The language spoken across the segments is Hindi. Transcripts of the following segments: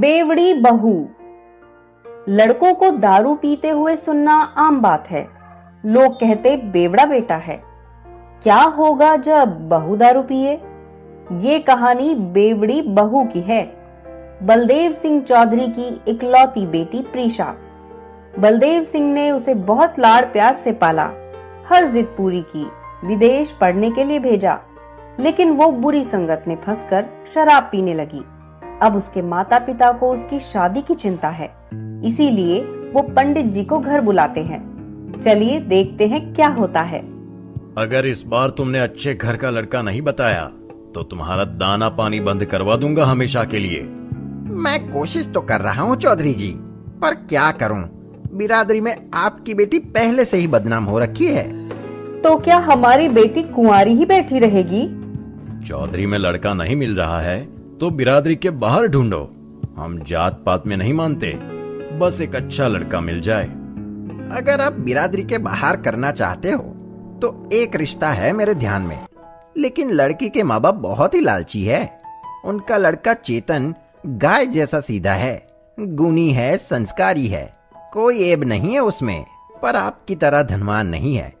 बेवड़ी बहू। लड़कों को दारू पीते हुए सुनना आम बात है। लोग कहते बेवड़ा बेटा है। क्या होगा जब बहू दारू पिए? ये कहानी बेवड़ी बहू की है। बलदेव सिंह चौधरी की इकलौती बेटी प्रीशा। बलदेव सिंह ने उसे बहुत लाड़ प्यार से पाला, हर जिद पूरी की, विदेश पढ़ने के लिए भेजा, लेकिन वो बुरी संगत में फंसकर शराब पीने लगी। अब उसके माता पिता को उसकी शादी की चिंता है, इसीलिए वो पंडित जी को घर बुलाते हैं। चलिए देखते हैं क्या होता है। अगर इस बार तुमने अच्छे घर का लड़का नहीं बताया तो तुम्हारा दाना पानी बंद करवा दूंगा हमेशा के लिए। मैं कोशिश तो कर रहा हूँ चौधरी जी, पर क्या करूँ, बिरादरी में आपकी बेटी पहले से ही बदनाम हो रखी है। तो क्या हमारी बेटी कुंवारी ही बैठी रहेगी? चौधरी में लड़का नहीं मिल रहा है तो बिरादरी के बाहर ढूंढो। हम जात पात में नहीं मानते, बस एक अच्छा लड़का मिल जाए। अगर आप बिरादरी के बाहर करना चाहते हो तो एक रिश्ता है मेरे ध्यान में, लेकिन लड़की के माँ बाप बहुत ही लालची है। उनका लड़का चेतन गाय जैसा सीधा है, गुणी है, संस्कारी है, कोई ऐब नहीं है उसमें, पर आपकी तरह धनवान नहीं है।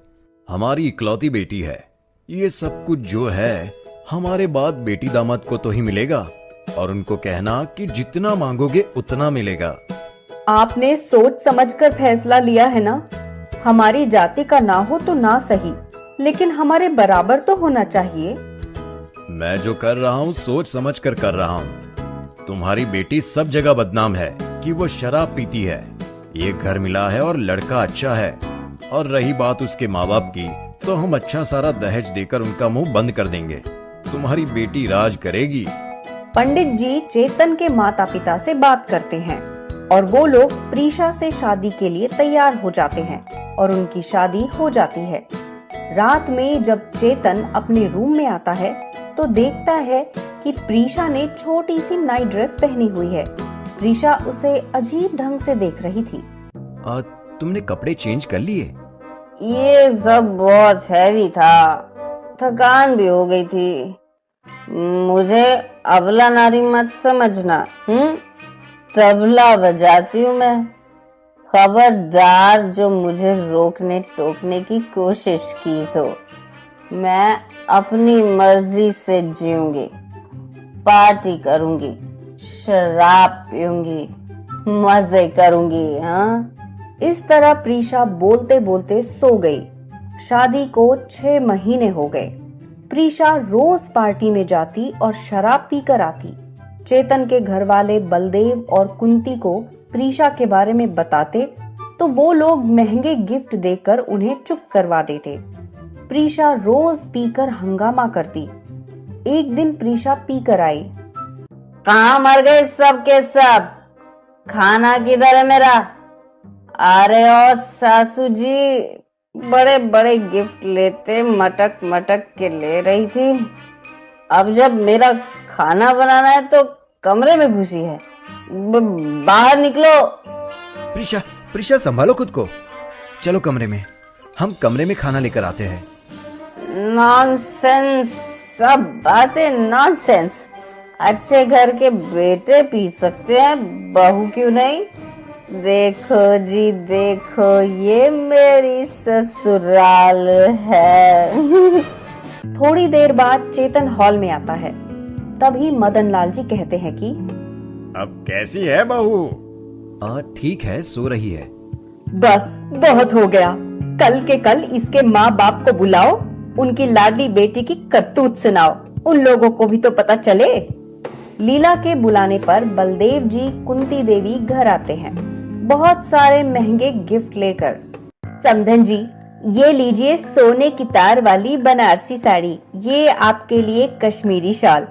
हमारी इकलौती बेटी है, ये सब कुछ जो है हमारे बाद बेटी दामाद को तो ही मिलेगा, और उनको कहना कि जितना मांगोगे उतना मिलेगा। आपने सोच समझकर फैसला लिया है ना। हमारी जाति का ना हो तो ना सही, लेकिन हमारे बराबर तो होना चाहिए। मैं जो कर रहा हूँ सोच समझ कर रहा हूँ। तुम्हारी बेटी सब जगह बदनाम है कि वो शराब पीती है। ये घर मिला है और लड़का अच्छा है, और रही बात उसके माँ बाप की, तो हम अच्छा सारा दहेज देकर उनका मुंह बंद कर देंगे। तुम्हारी बेटी राज करेगी। पंडित जी चेतन के माता पिता से बात करते हैं और वो लोग प्रीशा से शादी के लिए तैयार हो जाते हैं और उनकी शादी हो जाती है। रात में जब चेतन अपने रूम में आता है तो देखता है कि प्रीशा ने छोटी सी नाइट ड्रेस पहनी हुई है। प्रीशा उसे अजीब ढंग से देख रही थी। तुमने कपड़े चेंज कर लिए? ये सब बहुत हैवी था, थकान भी हो गई थी। मुझे अबला नारी मत समझना। तबला बजाती हूँ मैं। खबरदार जो मुझे रोकने टोकने की कोशिश की तो मैं अपनी मर्जी से जीऊंगी, पार्टी करूंगी, शराब पीऊंगी, मजे करूंगी। हाँ, इस तरह प्रीशा बोलते बोलते सो गई। शादी को 6 महीने हो गए। प्रीशा रोज पार्टी में जाती और शराब पीकर आती। चेतन के घर वाले बलदेव और कुंती को प्रीशा के बारे में बताते तो वो लोग महंगे गिफ्ट देकर उन्हें चुप करवा देते। प्रीशा रोज पीकर हंगामा करती। एक दिन प्रीशा पीकर आई। कहाँ मर गए सब के सब? खाना किधर है मेरा? अरे ओ सासू जी, बड़े बड़े गिफ्ट लेते मटक मटक के ले रही थी। अब जब मेरा खाना बनाना है तो कमरे में घुसी है। बाहर निकलो। प्रीशा, प्रीशा संभालो खुद को। चलो कमरे में, हम कमरे में खाना लेकर आते हैं। नॉनसेंस, सब बातें नॉनसेंस। अच्छे घर के बेटे पी सकते हैं, बहू क्यों नहीं? देखो जी देखो, ये मेरी ससुराल है। थोड़ी देर बाद चेतन हॉल में आता है। तभी मदन लाल जी कहते हैं कि अब कैसी है बहू? ठीक है, सो रही है। बस बहुत हो गया। कल के कल इसके माँ बाप को बुलाओ, उनकी लाडली बेटी की करतूत सुनाओ, उन लोगों को भी तो पता चले। लीला के बुलाने पर बलदेव जी कुंती देवी घर आते हैं, बहुत सारे महंगे गिफ्ट लेकर। समधन जी, ये लीजिए सोने की तार वाली बनारसी साड़ी, ये आपके लिए कश्मीरी शॉल,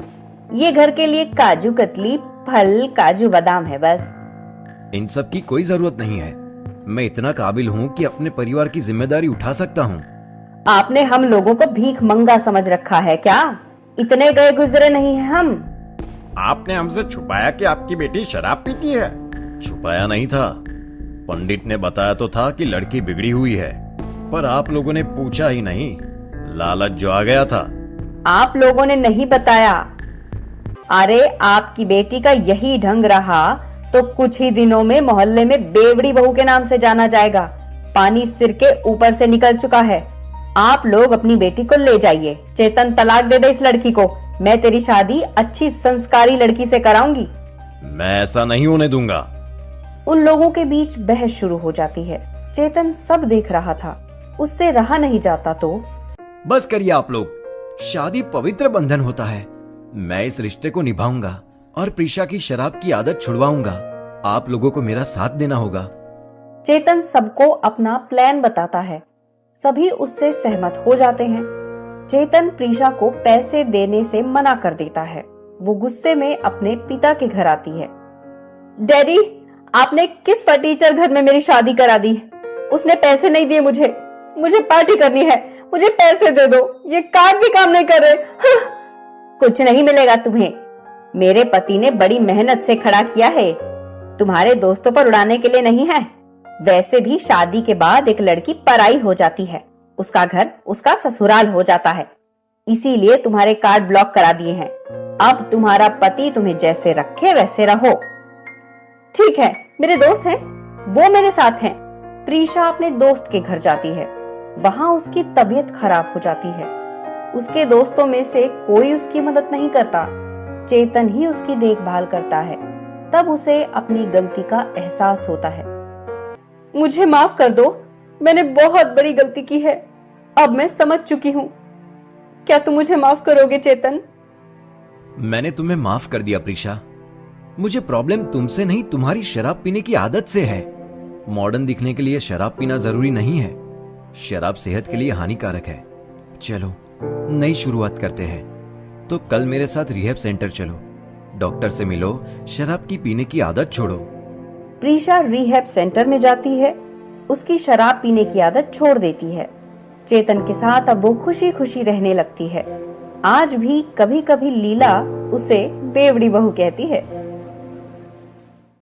ये घर के लिए काजू कतली, फल काजू बादाम है। बस इन सब की कोई जरूरत नहीं है। मैं इतना काबिल हूँ कि अपने परिवार की जिम्मेदारी उठा सकता हूँ। आपने हम लोगों को भीख मंगा समझ रखा है क्या? इतने गए गुजरे नहीं है हम। आपने हमसे छुपाया कि आपकी बेटी शराब पीती है? छुपाया नहीं था, पंडित ने बताया तो था कि लड़की बिगड़ी हुई है, पर आप लोगों ने पूछा ही नहीं। लालच जो आ गया था। आप लोगों ने नहीं बताया। अरे आपकी बेटी का यही ढंग रहा तो कुछ ही दिनों में मोहल्ले में बेवड़ी बहू के नाम से जाना जाएगा। पानी सिर के ऊपर से निकल चुका है। आप लोग अपनी बेटी को ले जाइए। चेतन, तलाक दे दे इस लड़की को। मैं तेरी शादी अच्छी संस्कारी लड़की से कराऊंगी। मैं ऐसा नहीं होने दूंगा। उन लोगों के बीच बहस शुरू हो जाती है। चेतन सब देख रहा था, उससे रहा नहीं जाता। तो बस करिए आप लोग, शादी पवित्र बंधन होता है। मैं इस रिश्ते को निभाऊंगा और प्रीशा की शराब की आदत छुड़वाऊंगा। आप लोगों को मेरा साथ देना होगा। चेतन सबको अपना प्लान बताता है। सभी उससे सहमत हो जाते हैं। चेतन प्रीशा को पैसे देने से मना कर देता है। वो गुस्से में अपने पिता के घर आती है। डैडी, आपने किस फटीचर घर में मेरी शादी करा दी? उसने पैसे नहीं दिए मुझे पार्टी करनी है। मुझे पैसे दे दो। ये कार्ड भी काम नहीं कर रहे। कुछ नहीं मिलेगा तुम्हें। मेरे पति ने बड़ी मेहनत से खड़ा किया है, तुम्हारे दोस्तों पर उड़ाने के लिए नहीं है। वैसे भी शादी के बाद एक लड़की पराई हो जाती है, उसका घर उसका ससुराल हो जाता है। इसीलिए तुम्हारे कार्ड ब्लॉक करा दिए हैं। अब तुम्हारा पति तुम्हें जैसे रखे वैसे रहो। ठीक है, मेरे दोस्त हैं, वो मेरे साथ हैं। प्रीशा अपने दोस्त के घर जाती है। वहां उसकी तबीयत खराब हो जाती है। उसके दोस्तों में से कोई उसकी मदद नहीं करता। चेतन ही उसकी देखभाल करता है। तब उसे अपनी गलती का एहसास होता है। मुझे माफ कर दो, मैंने बहुत बड़ी गलती की है। अब मैं समझ चुकी हूँ। क्या तुम मुझे माफ करोगे चेतन? मैंने तुम्हें माफ कर दिया प्रीशा। मुझे प्रॉब्लम तुमसे नहीं, तुम्हारी शराब पीने की आदत से है। मॉडर्न दिखने के लिए शराब पीना जरूरी नहीं है। शराब सेहत के लिए हानिकारक है। चलो नई शुरुआत करते हैं। तो कल मेरे साथ रिहैब सेंटर चलो, डॉक्टर से मिलो, शराब की पीने की आदत छोड़ो। प्रीशा रिहैब सेंटर में जाती है। उसकी शराब पीने की आदत छोड़ देती है। चेतन के साथ अब वो खुशी खुशी रहने लगती है। आज भी कभी कभी लीला उसे बेवड़ी बहू कहती है।